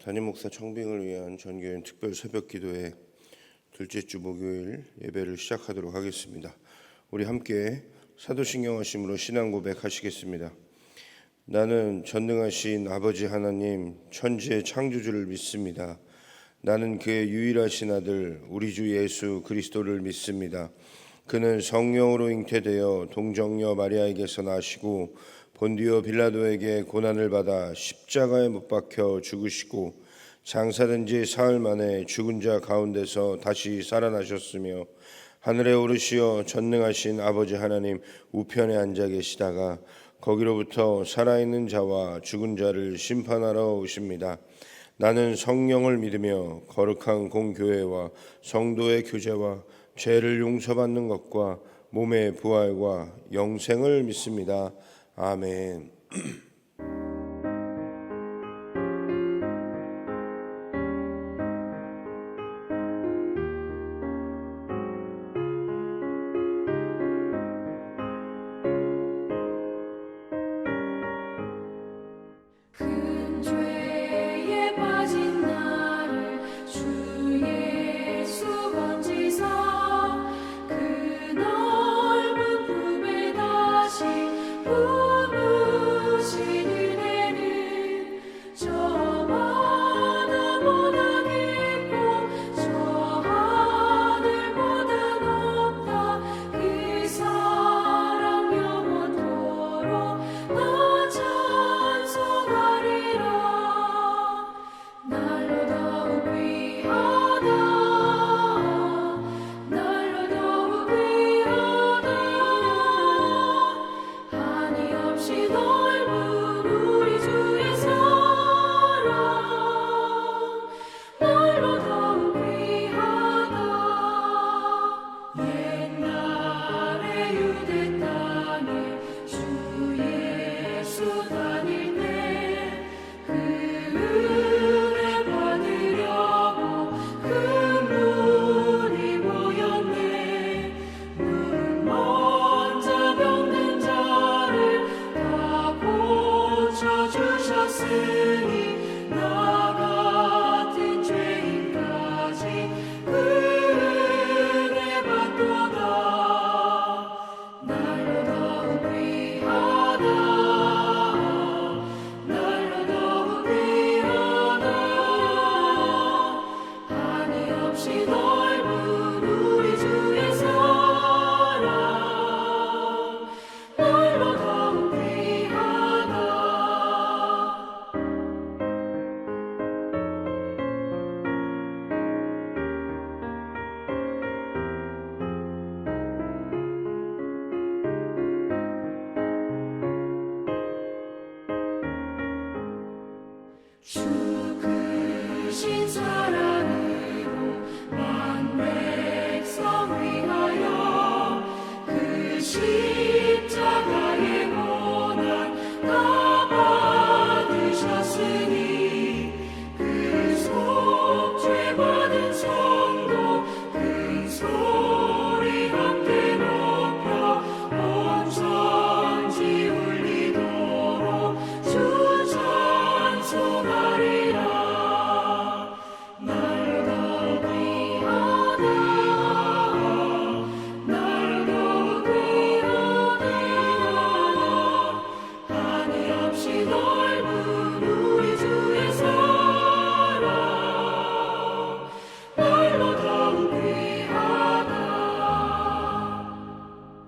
담임 목사 청빙을 위한 전교인 특별 새벽 기도회 둘째 주 목요일 예배를 시작하도록 하겠습니다. 우리 함께 사도신경 하심으로 신앙 고백하시겠습니다. 나는 전능하신 아버지 하나님 천지의 창조주를 믿습니다. 나는 그의 유일하신 아들 우리 주 예수 그리스도를 믿습니다. 그는 성령으로 잉태되어 동정녀 마리아에게서 나시고 본디오 빌라도에게 고난을 받아 십자가에 못 박혀 죽으시고 장사된 지 사흘 만에 죽은 자 가운데서 다시 살아나셨으며 하늘에 오르시어 전능하신 아버지 하나님 우편에 앉아 계시다가 거기로부터 살아있는 자와 죽은 자를 심판하러 오십니다. 나는 성령을 믿으며 거룩한 공교회와 성도의 교제와 죄를 용서받는 것과 몸의 부활과 영생을 믿습니다. 아멘.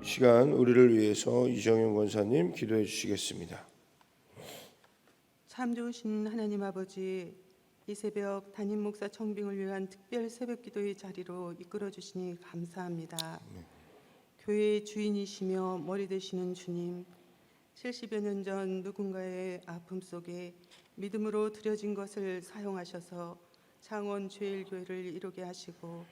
시간 우리를 위해서 이정현 권사님 기도해 주시겠습니다. 참 좋으신 하나님 아버지, 이 새벽 담임 목사 청빙을 위한 특별 새벽 기도의 자리로 이끌어 주시니 감사합니다. 교회의 주인이시며 머리 되시는 주님, 70여 년 전 누군가의 아픔 속에 믿음으로 드려진 것을 사용하셔서 창원 죄일교회를 이루게 하시고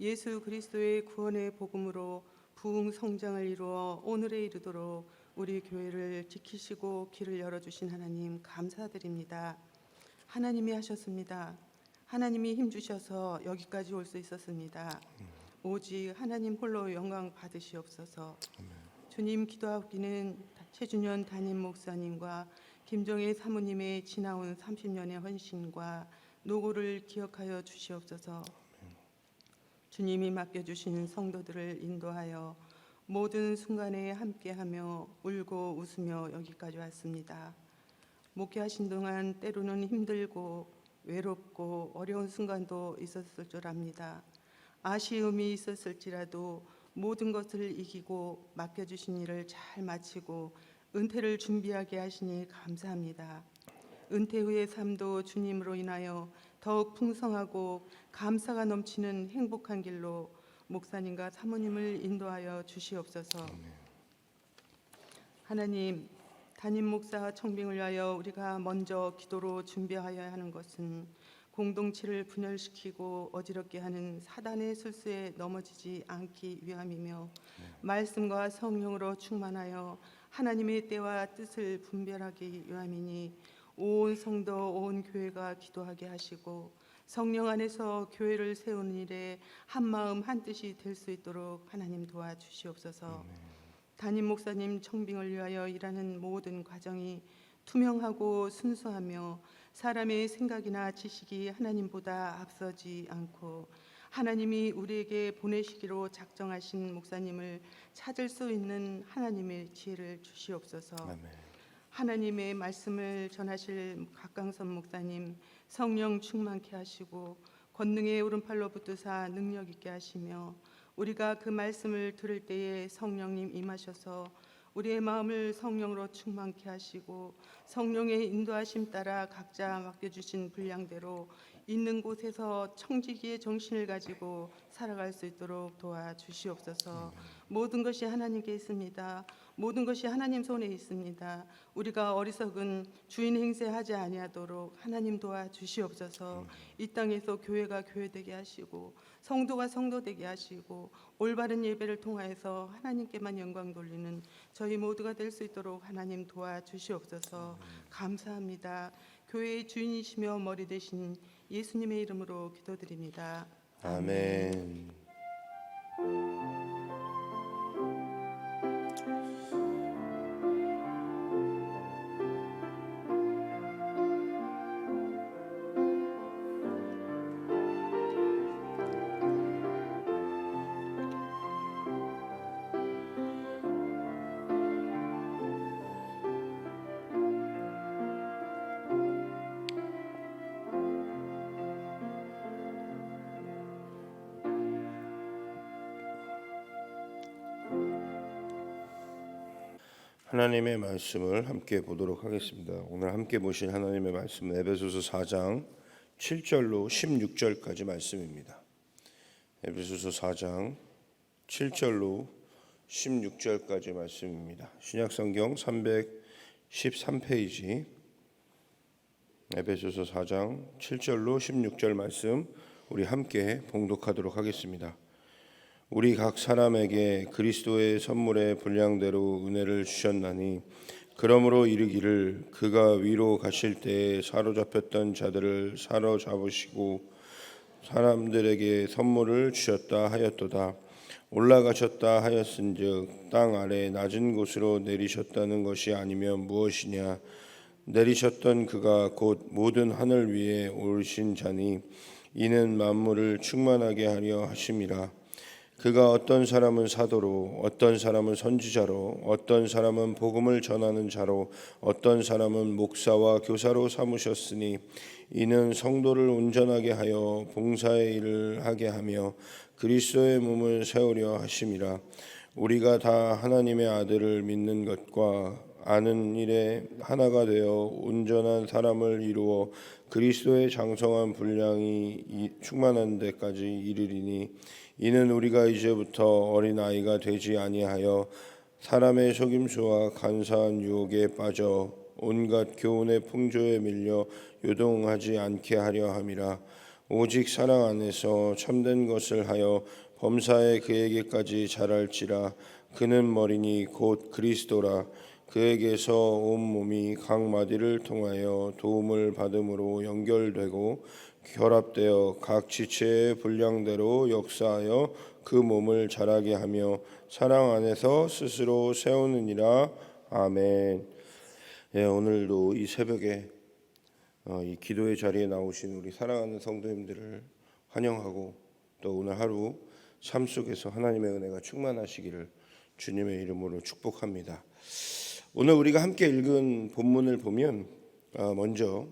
예수 그리스도의 구원의 복음으로 부흥 성장을 이루어 오늘에 이르도록 우리 교회를 지키시고 길을 열어주신 하나님 감사드립니다. 하나님이 하셨습니다. 하나님이 힘주셔서 여기까지 올 수 있었습니다. 오직 하나님 홀로 영광 받으시옵소서. 주님, 기도하기는 최준현 담임 목사님과 김정혜 사모님의 지나온 30년의 헌신과 노고를 기억하여 주시옵소서. 주님이 맡겨주신 성도들을 인도하여 모든 순간에 함께하며 울고 웃으며 여기까지 왔습니다. 목회하신 동안 때로는 힘들고 외롭고 어려운 순간도 있었을 줄 압니다. 아쉬움이 있었을지라도 모든 것을 이기고 맡겨주신 일을 잘 마치고 은퇴를 준비하게 하시니 감사합니다. 은퇴 후의 삶도 주님으로 인하여 더욱 풍성하고 감사가 넘치는 행복한 길로 목사님과 사모님을 인도하여 주시옵소서. 하나님, 담임 목사 청빙을 위하여 우리가 먼저 기도로 준비하여야 하는 것은 공동체를 분열시키고 어지럽게 하는 사단의 술수에 넘어지지 않기 위함이며 말씀과 성령으로 충만하여 하나님의 때와 뜻을 분별하기 위함이니 온 성도 온 교회가 기도하게 하시고 성령 안에서 교회를 세우는 일에 한마음 한뜻이 될 수 있도록 하나님 도와주시옵소서. 담임 목사님 청빙을 위하여 일하는 모든 과정이 투명하고 순수하며 사람의 생각이나 지식이 하나님보다 앞서지 않고 하나님이 우리에게 보내시기로 작정하신 목사님을 찾을 수 있는 하나님의 지혜를 주시옵소서. 아멘. 하나님의 말씀을 전하실 각강선 목사님 성령 충만케 하시고 권능의 오른팔로 붙드사 능력 있게 하시며 우리가 그 말씀을 들을 때에 성령님 임하셔서 우리의 마음을 성령으로 충만케 하시고 성령의 인도하심 따라 각자 맡겨주신 분량대로 있는 곳에서 청지기의 정신을 가지고 살아갈 수 있도록 도와주시옵소서. 모든 것이 하나님께 있습니다. 모든 것이 하나님 손에 있습니다. 우리가 어리석은 주인 행세하지 아니하도록 하나님 도와주시옵소서. 이 땅에서 교회가 교회되게 하시고 성도가 성도되게 하시고 올바른 예배를 통하여서 하나님께만 영광 돌리는 저희 모두가 될 수 있도록 하나님 도와주시옵소서. 감사합니다. 교회의 주인이시며 머리 되신 예수님의 이름으로 기도드립니다. 아멘. 하나님의 말씀을 함께 보도록 하겠습니다. 오늘 함께 보신 하나님의 말씀은 에베소서 4장 7절로 16절까지 말씀입니다. 에베소서 4장 7절로 16절까지 말씀입니다. 신약성경 313페이지 에베소서 4장 7절로 16절 말씀 우리 함께 봉독하도록 하겠습니다. 우리 각 사람에게 그리스도의 선물의 분량대로 은혜를 주셨나니 그러므로 이르기를 그가 위로 가실 때에 사로잡혔던 자들을 사로잡으시고 사람들에게 선물을 주셨다 하였도다. 올라가셨다 하였은즉 땅 아래 낮은 곳으로 내리셨다는 것이 아니면 무엇이냐. 내리셨던 그가 곧 모든 하늘 위에 오르신 자니 이는 만물을 충만하게 하려 하심이라. 그가 어떤 사람은 사도로 어떤 사람은 선지자로 어떤 사람은 복음을 전하는 자로 어떤 사람은 목사와 교사로 삼으셨으니 이는 성도를 온전하게 하여 봉사의 일을 하게 하며 그리스도의 몸을 세우려 하심이라. 우리가 다 하나님의 아들을 믿는 것과 아는 일에 하나가 되어 온전한 사람을 이루어 그리스도의 장성한 분량이 충만한 데까지 이르리니 이는 우리가 이제부터 어린아이가 되지 아니하여 사람의 속임수와 간사한 유혹에 빠져 온갖 교훈의 풍조에 밀려 요동하지 않게 하려 함이라. 오직 사랑 안에서 참된 것을 하여 범사에 그에게까지 자랄지라. 그는 머리니 곧 그리스도라. 그에게서 온 몸이 각 마디를 통하여 도움을 받음으로 연결되고 결합되어 각 지체의 분량대로 역사하여 그 몸을 자라게 하며 사랑 안에서 스스로 세우느니라. 아멘. 예, 오늘도 이 새벽에 이 기도의 자리에 나오신 우리 사랑하는 성도님들을 환영하고 또 오늘 하루 삶 속에서 하나님의 은혜가 충만하시기를 주님의 이름으로 축복합니다. 오늘 우리가 함께 읽은 본문을 보면 먼저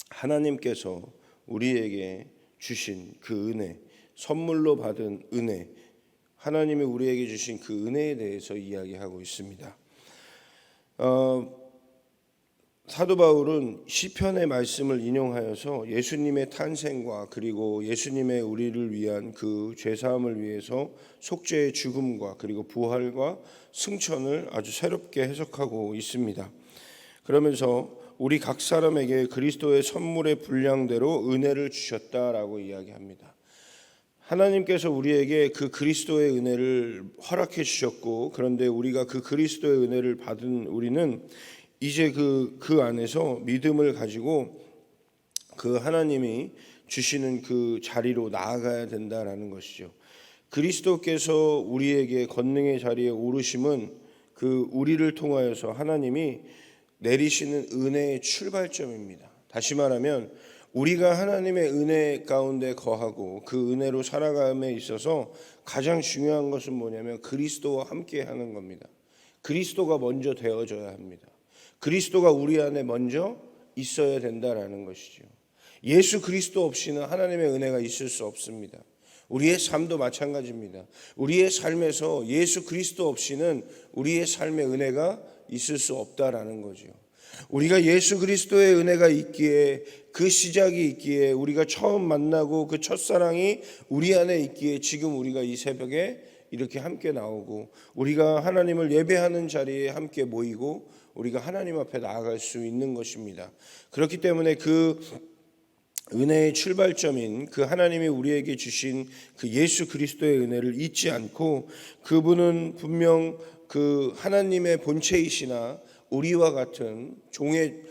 하나님께서 우리에게 주신 그 은혜, 선물로 받은 은혜, 하나님이 우리에게 주신 그 은혜에 대해서 이야기하고 있습니다. 사도 바울은 시편의 말씀을 인용하여서 예수님의 탄생과 그리고 예수님의 우리를 위한 그 죄사함을 위해서 속죄의 죽음과 그리고 부활과 승천을 아주 새롭게 해석하고 있습니다. 그러면서 우리 각 사람에게 그리스도의 선물의 분량대로 은혜를 주셨다라고 이야기합니다. 하나님께서 우리에게 그 그리스도의 은혜를 허락해 주셨고, 그런데 우리가 그 그리스도의 은혜를 받은 우리는 이제 그 안에서 믿음을 가지고 그 하나님이 주시는 그 자리로 나아가야 된다라는 것이죠. 그리스도께서 우리에게 권능의 자리에 오르심은 그 우리를 통하여서 하나님이 내리시는 은혜의 출발점입니다. 다시 말하면 우리가 하나님의 은혜 가운데 거하고 그 은혜로 살아감에 있어서 가장 중요한 것은 뭐냐면 그리스도와 함께 하는 겁니다. 그리스도가 먼저 되어져야 합니다. 그리스도가 우리 안에 먼저 있어야 된다라는 것이죠. 예수 그리스도 없이는 하나님의 은혜가 있을 수 없습니다. 우리의 삶도 마찬가지입니다. 우리의 삶에서 예수 그리스도 없이는 우리의 삶의 은혜가 있을 수 없다라는 거죠. 우리가 예수 그리스도의 은혜가 있기에, 그 시작이 있기에, 우리가 처음 만나고 그 첫사랑이 우리 안에 있기에 지금 우리가 이 새벽에 이렇게 함께 나오고 우리가 하나님을 예배하는 자리에 함께 모이고 우리가 하나님 앞에 나아갈 수 있는 것입니다. 그렇기 때문에 그 은혜의 출발점인 그 하나님이 우리에게 주신 그 예수 그리스도의 은혜를 잊지 않고, 그분은 분명 그 하나님의 본체이시나 우리와 같은 종의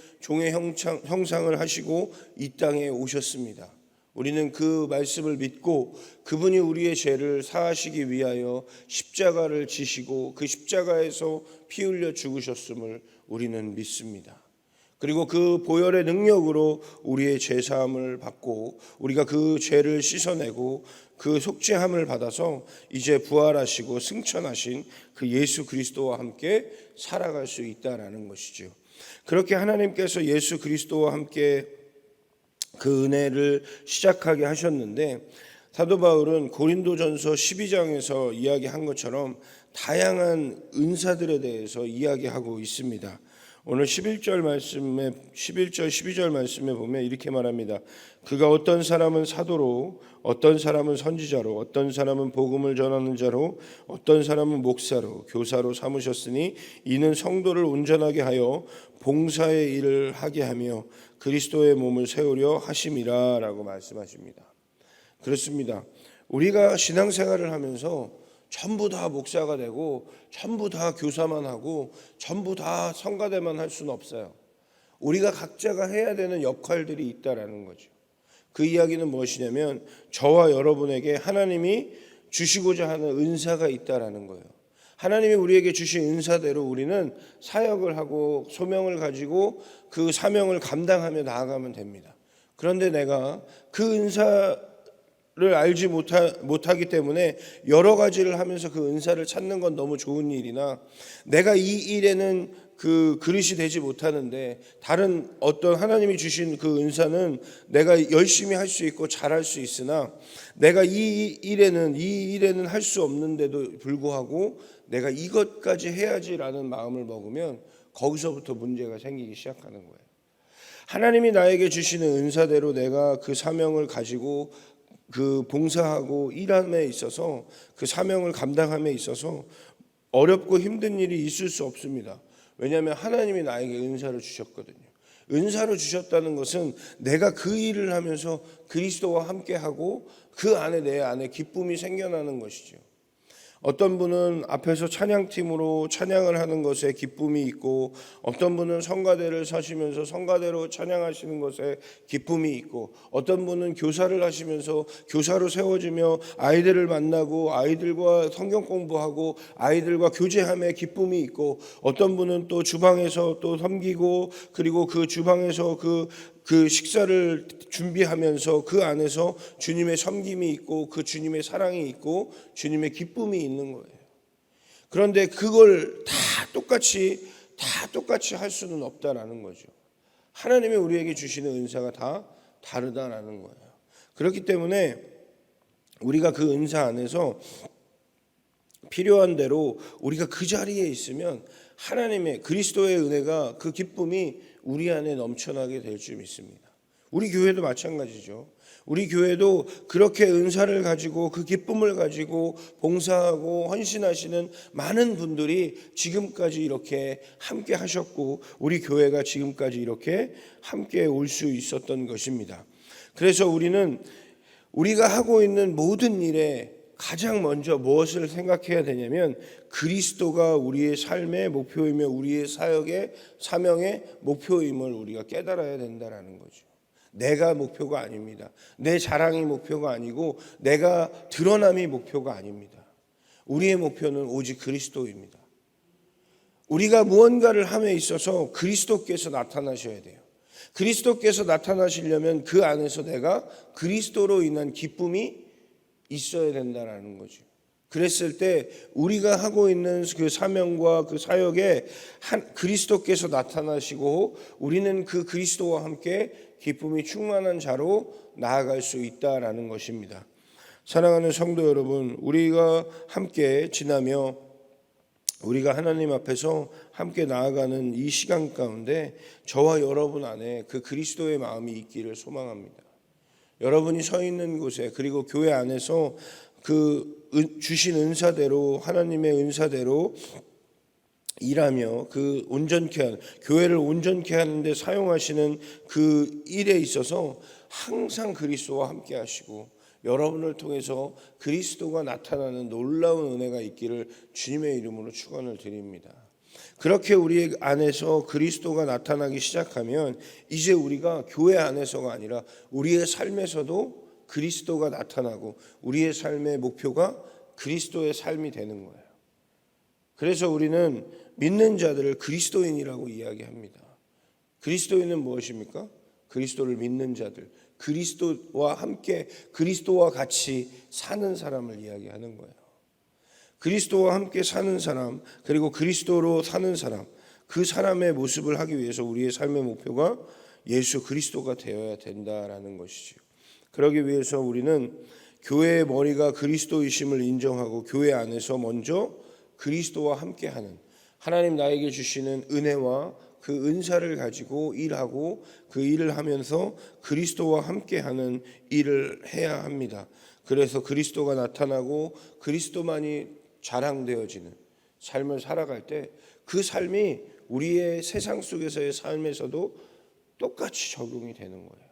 형상을 하시고 이 땅에 오셨습니다. 우리는 그 말씀을 믿고 그분이 우리의 죄를 사하시기 위하여 십자가를 지시고 그 십자가에서 피 흘려 죽으셨음을 우리는 믿습니다. 그리고 그 보혈의 능력으로 우리의 죄사함을 받고 우리가 그 죄를 씻어내고 그 속죄함을 받아서 이제 부활하시고 승천하신 그 예수 그리스도와 함께 살아갈 수 있다라는 것이죠. 그렇게 하나님께서 예수 그리스도와 함께 그 은혜를 시작하게 하셨는데, 사도 바울은 고린도전서 12장에서 이야기한 것처럼 다양한 은사들에 대해서 이야기하고 있습니다. 오늘 11절 12절 말씀에 보면 이렇게 말합니다. 그가 어떤 사람은 사도로, 어떤 사람은 선지자로, 어떤 사람은 복음을 전하는 자로, 어떤 사람은 목사로, 교사로 삼으셨으니 이는 성도를 온전하게 하여 봉사의 일을 하게 하며 그리스도의 몸을 세우려 하심이라 라고 말씀하십니다. 그렇습니다. 우리가 신앙생활을 하면서 전부 다 목사가 되고 전부 다 교사만 하고 전부 다 성가대만 할 수는 없어요. 우리가 각자가 해야 되는 역할들이 있다라는 거죠. 그 이야기는 무엇이냐면 저와 여러분에게 하나님이 주시고자 하는 은사가 있다라는 거예요. 하나님이 우리에게 주신 은사대로 우리는 사역을 하고 소명을 가지고 그 사명을 감당하며 나아가면 됩니다. 그런데 내가 그 은사를 알지 못하기 때문에 여러 가지를 하면서 그 은사를 찾는 건 너무 좋은 일이나, 내가 이 일에는 그 그릇이 되지 못하는데 다른 어떤 하나님이 주신 그 은사는 내가 열심히 할 수 있고 잘할 수 있으나 내가 이 일에는 할 수 없는데도 불구하고 내가 이것까지 해야지라는 마음을 먹으면 거기서부터 문제가 생기기 시작하는 거예요. 하나님이 나에게 주시는 은사대로 내가 그 사명을 가지고 그 봉사하고 일함에 있어서 그 사명을 감당함에 있어서 어렵고 힘든 일이 있을 수 없습니다. 왜냐하면 하나님이 나에게 은사를 주셨거든요. 은사를 주셨다는 것은 내가 그 일을 하면서 그리스도와 함께하고 그 안에 내 안에 기쁨이 생겨나는 것이죠. 어떤 분은 앞에서 찬양팀으로 찬양을 하는 것에 기쁨이 있고, 어떤 분은 성가대를 서시면서 성가대로 찬양하시는 것에 기쁨이 있고, 어떤 분은 교사를 하시면서 교사로 세워지며 아이들을 만나고 아이들과 성경 공부하고 아이들과 교제함에 기쁨이 있고, 어떤 분은 또 주방에서 또 섬기고, 그리고 그 주방에서 그 그 식사를 준비하면서 그 안에서 주님의 섬김이 있고 그 주님의 사랑이 있고 주님의 기쁨이 있는 거예요. 그런데 그걸 다 똑같이 할 수는 없다라는 거죠. 하나님이 우리에게 주시는 은사가 다 다르다라는 거예요. 그렇기 때문에 우리가 그 은사 안에서 필요한 대로 우리가 그 자리에 있으면 하나님의 그리스도의 은혜가 그 기쁨이 우리 안에 넘쳐나게 될 줄 믿습니다. 우리 교회도 마찬가지죠. 우리 교회도 그렇게 은사를 가지고 그 기쁨을 가지고 봉사하고 헌신하시는 많은 분들이 지금까지 이렇게 함께 하셨고 우리 교회가 지금까지 이렇게 함께 올 수 있었던 것입니다. 그래서 우리가 하고 있는 모든 일에 가장 먼저 무엇을 생각해야 되냐면 그리스도가 우리의 삶의 목표이며 우리의 사역의 사명의 목표임을 우리가 깨달아야 된다는 거죠. 내가 목표가 아닙니다. 내 자랑이 목표가 아니고 내가 드러남이 목표가 아닙니다. 우리의 목표는 오직 그리스도입니다. 우리가 무언가를 함에 있어서 그리스도께서 나타나셔야 돼요. 그리스도께서 나타나시려면 그 안에서 내가 그리스도로 인한 기쁨이 있어야 된다는 거죠. 그랬을 때 우리가 하고 있는 그 사명과 그 사역에 그리스도께서 나타나시고 우리는 그 그리스도와 함께 기쁨이 충만한 자로 나아갈 수 있다라는 것입니다. 사랑하는 성도 여러분, 우리가 함께 지나며 우리가 하나님 앞에서 함께 나아가는 이 시간 가운데 저와 여러분 안에 그 그리스도의 마음이 있기를 소망합니다. 여러분이 서 있는 곳에 그리고 교회 안에서 그 주신 은사대로 하나님의 은사대로 일하며 그 온전케 교회를 온전케 하는데 사용하시는 그 일에 있어서 항상 그리스도와 함께 하시고 여러분을 통해서 그리스도가 나타나는 놀라운 은혜가 있기를 주님의 이름으로 축원을 드립니다. 그렇게 우리 안에서 그리스도가 나타나기 시작하면 이제 우리가 교회 안에서가 아니라 우리의 삶에서도 그리스도가 나타나고 우리의 삶의 목표가 그리스도의 삶이 되는 거예요. 그래서 우리는 믿는 자들을 그리스도인이라고 이야기합니다. 그리스도인은 무엇입니까? 그리스도를 믿는 자들, 그리스도와 함께 그리스도와 같이 사는 사람을 이야기하는 거예요. 그리스도와 함께 사는 사람, 그리고 그리스도로 사는 사람, 그 사람의 모습을 하기 위해서 우리의 삶의 목표가 예수 그리스도가 되어야 된다라는 것이죠. 그러기 위해서 우리는 교회의 머리가 그리스도이심을 인정하고 교회 안에서 먼저 그리스도와 함께하는 하나님 나에게 주시는 은혜와 그 은사를 가지고 일하고 그 일을 하면서 그리스도와 함께하는 일을 해야 합니다. 그래서 그리스도가 나타나고 그리스도만이 자랑되어지는 삶을 살아갈 때 그 삶이 우리의 세상 속에서의 삶에서도 똑같이 적용이 되는 거예요.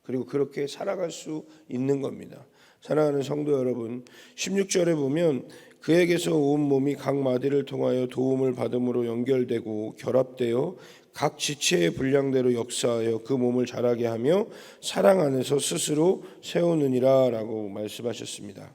그리고 그렇게 살아갈 수 있는 겁니다. 사랑하는 성도 여러분, 16절에 보면 그에게서 온 몸이 각 마디를 통하여 도움을 받음으로 연결되고 결합되어 각 지체의 분량대로 역사하여 그 몸을 자라게 하며 사랑 안에서 스스로 세우느니라 라고 말씀하셨습니다.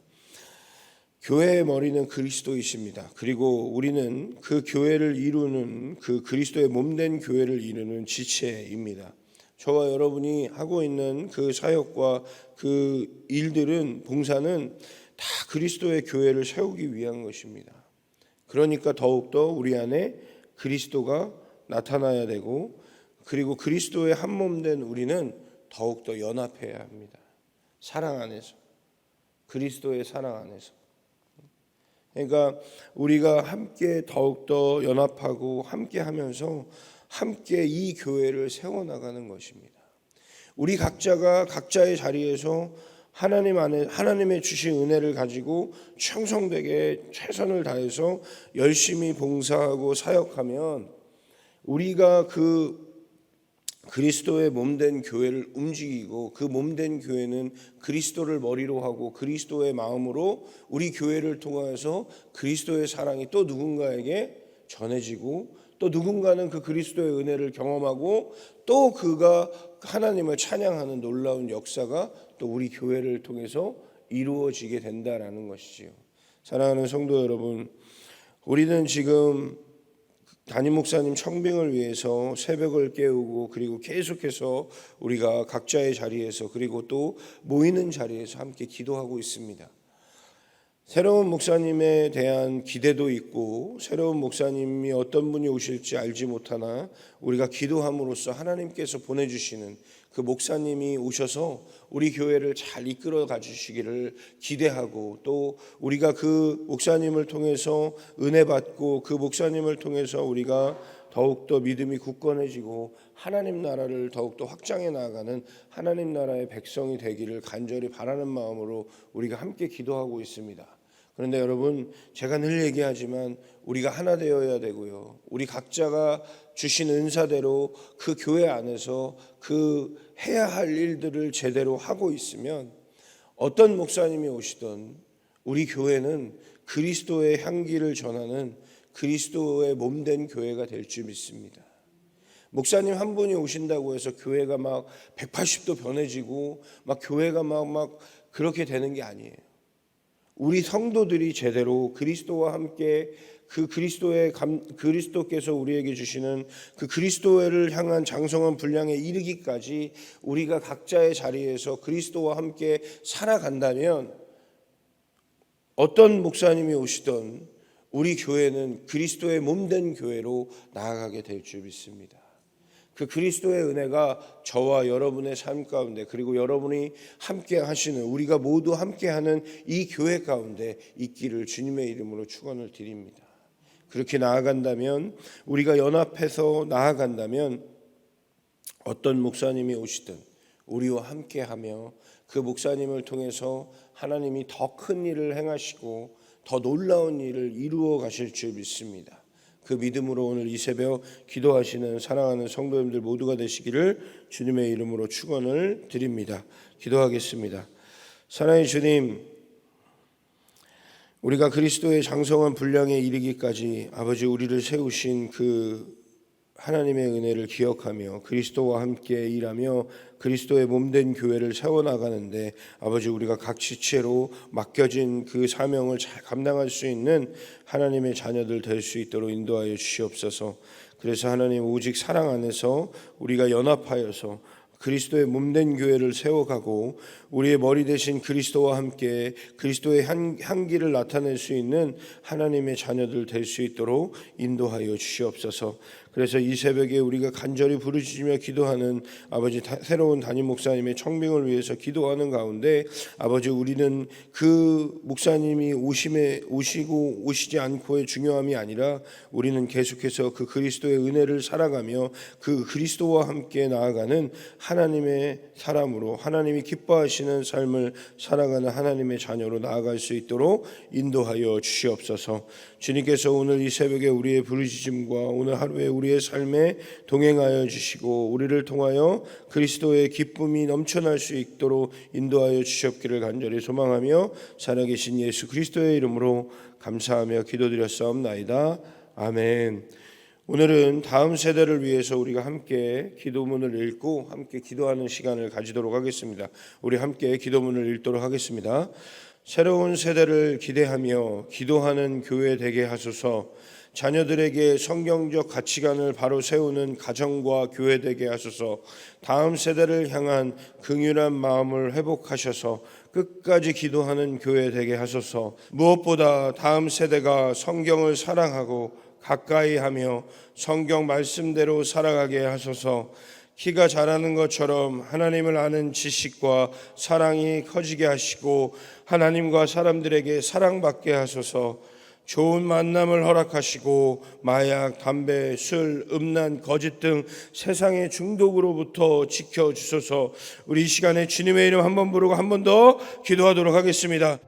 교회의 머리는 그리스도이십니다. 그리고 우리는 그 교회를 이루는 그 그리스도의 몸된 교회를 이루는 지체입니다. 저와 여러분이 하고 있는 그 사역과 그 일들은 봉사는 다 그리스도의 교회를 세우기 위한 것입니다. 그러니까 더욱더 우리 안에 그리스도가 나타나야 되고 그리고 그리스도의 한 몸 된 우리는 더욱더 연합해야 합니다. 사랑 안에서, 그리스도의 사랑 안에서. 그러니까 우리가 함께 더욱더 연합하고 함께 하면서 함께 이 교회를 세워나가는 것입니다. 우리 각자가 각자의 자리에서 하나님 안에 하나님의 주신 은혜를 가지고 충성되게 최선을 다해서 열심히 봉사하고 사역하면 우리가 그 그리스도의 몸된 교회를 움직이고 그 몸된 교회는 그리스도를 머리로 하고 그리스도의 마음으로 우리 교회를 통해서 그리스도의 사랑이 또 누군가에게 전해지고 또 누군가는 그 그리스도의 은혜를 경험하고 또 그가 하나님을 찬양하는 놀라운 역사가 또 우리 교회를 통해서 이루어지게 된다라는 것이지요. 사랑하는 성도 여러분, 우리는 지금 담임 목사님 청빙을 위해서 새벽을 깨우고 그리고 계속해서 우리가 각자의 자리에서 그리고 또 모이는 자리에서 함께 기도하고 있습니다. 새로운 목사님에 대한 기대도 있고 새로운 목사님이 어떤 분이 오실지 알지 못하나 우리가 기도함으로써 하나님께서 보내주시는 그 목사님이 오셔서 우리 교회를 잘 이끌어 가주시기를 기대하고 또 우리가 그 목사님을 통해서 은혜 받고 그 목사님을 통해서 우리가 더욱더 믿음이 굳건해지고 하나님 나라를 더욱더 확장해 나아가는 하나님 나라의 백성이 되기를 간절히 바라는 마음으로 우리가 함께 기도하고 있습니다. 그런데 여러분, 제가 늘 얘기하지만 우리가 하나 되어야 되고요. 우리 각자가 주신 은사대로 그 교회 안에서 그 해야 할 일들을 제대로 하고 있으면 어떤 목사님이 오시든 우리 교회는 그리스도의 향기를 전하는 그리스도의 몸된 교회가 될 줄 믿습니다. 목사님 한 분이 오신다고 해서 교회가 막 180도 변해지고 막 교회가 막 그렇게 되는 게 아니에요. 우리 성도들이 제대로 그리스도와 함께 그 그리스도께서 우리에게 주시는 그 그리스도를 향한 장성한 분량에 이르기까지 우리가 각자의 자리에서 그리스도와 함께 살아간다면 어떤 목사님이 오시던 우리 교회는 그리스도의 몸된 교회로 나아가게 될 줄 믿습니다. 그 그리스도의 은혜가 저와 여러분의 삶 가운데 그리고 여러분이 함께 하시는 우리가 모두 함께하는 이 교회 가운데 있기를 주님의 이름으로 축원을 드립니다. 그렇게 나아간다면 우리가 연합해서 나아간다면 어떤 목사님이 오시든 우리와 함께하며 그 목사님을 통해서 하나님이 더 큰 일을 행하시고 더 놀라운 일을 이루어 가실 줄 믿습니다. 그 믿음으로 오늘 이 새벽 기도하시는 사랑하는 성도님들 모두가 되시기를 주님의 이름으로 축원을 드립니다. 기도하겠습니다. 사랑의 주님, 우리가 그리스도의 장성한 분량에 이르기까지 아버지 우리를 세우신 그 하나님의 은혜를 기억하며 그리스도와 함께 일하며 그리스도의 몸된 교회를 세워나가는데 아버지 우리가 각 지체로 맡겨진 그 사명을 잘 감당할 수 있는 하나님의 자녀들 될 수 있도록 인도하여 주시옵소서. 그래서 하나님 오직 사랑 안에서 우리가 연합하여서 그리스도의 몸된 교회를 세워가고 우리의 머리 대신 그리스도와 함께 그리스도의 향기를 나타낼 수 있는 하나님의 자녀들 될 수 있도록 인도하여 주시옵소서. 그래서 이 새벽에 우리가 간절히 부르짖으며 기도하는 아버지 새로운 담임 목사님의 청빙을 위해서 기도하는 가운데 아버지 우리는 그 목사님이 오시고 오시지 않고의 중요함이 아니라 우리는 계속해서 그 그리스도의 은혜를 살아가며 그 그리스도와 함께 나아가는 하나님의 사람으로 하나님이 기뻐하시는 삶을 살아가는 하나님의 자녀로 나아갈 수 있도록 인도하여 주시옵소서. 주님께서 오늘 이 새벽에 우리의 부르짖음과 오늘 하루에 우리의 삶에 동행하여 주시고 우리를 통하여 그리스도의 기쁨이 넘쳐날 수 있도록 인도하여 주시옵기를 간절히 소망하며 살아계신 예수 그리스도의 이름으로 감사하며 기도드렸사옵나이다. 아멘. 오늘은 다음 세대를 위해서 우리가 함께 기도문을 읽고 함께 기도하는 시간을 가지도록 하겠습니다. 우리 함께 기도문을 읽도록 하겠습니다. 새로운 세대를 기대하며 기도하는 교회 되게 하소서. 자녀들에게 성경적 가치관을 바로 세우는 가정과 교회 되게 하소서. 다음 세대를 향한 긍휼한 마음을 회복하셔서 끝까지 기도하는 교회 되게 하소서. 무엇보다 다음 세대가 성경을 사랑하고 가까이 하며 성경 말씀대로 살아가게 하소서. 키가 자라는 것처럼 하나님을 아는 지식과 사랑이 커지게 하시고 하나님과 사람들에게 사랑받게 하소서. 좋은 만남을 허락하시고 마약, 담배, 술, 음란, 거짓 등 세상의 중독으로부터 지켜주소서. 우리 이 시간에 주님의 이름 한번 부르고 한 번 더 기도하도록 하겠습니다.